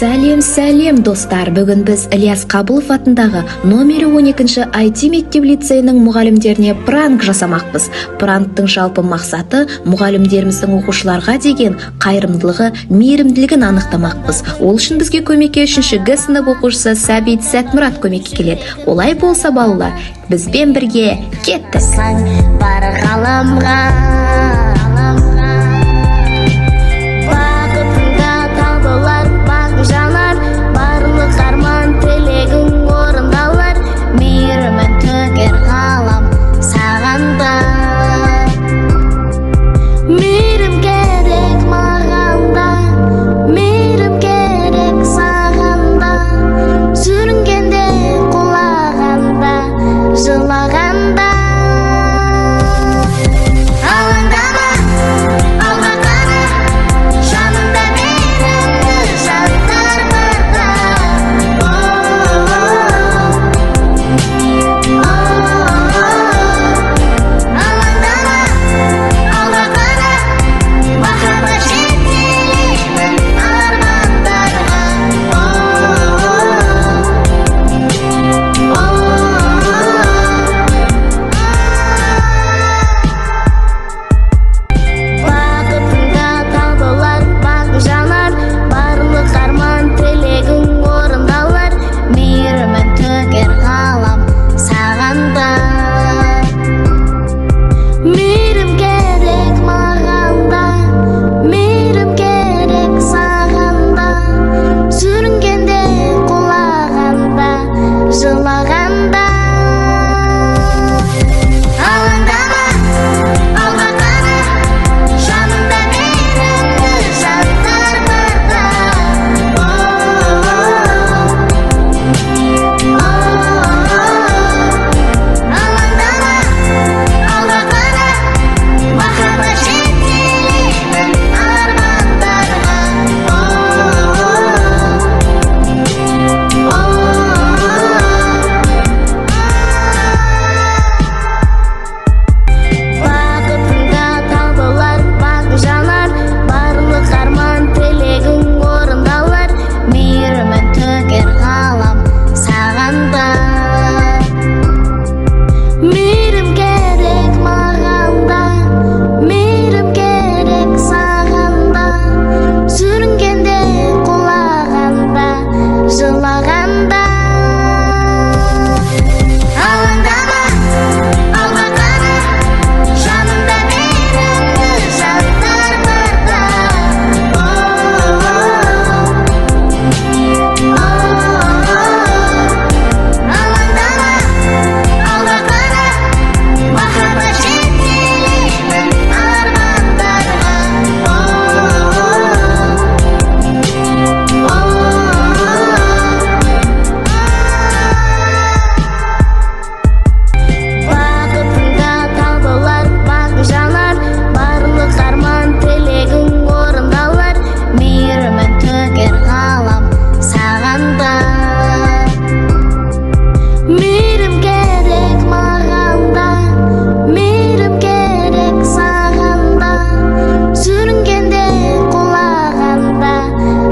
Сәлем достар, бүгін біз Ильяс Қабылов атындағы номері 12-ші IT мектеп лицейінің мұғалімдеріне пранк жасамақпыз. Пранктың жалпы мақсаты мұғалімдеріміздің оқушыларға деген қайырымдылығы, мейірімділігін анықтамақпыз. Ол үшін бізге көмекке 3-ші Г сынып оқушысы Сәбит Сәтмұрат көмекке келеді. Олай болса балалар, бізбен бірге кеттік. Бар ғаламға жанар, барлық арман тілегің орындалар, мейірімін төгер ғалам сағанда. Мейірім керек мағанда, мейірім керек сағанда, сүрінгенде құлағанда, жылағанда.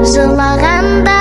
Жылағанда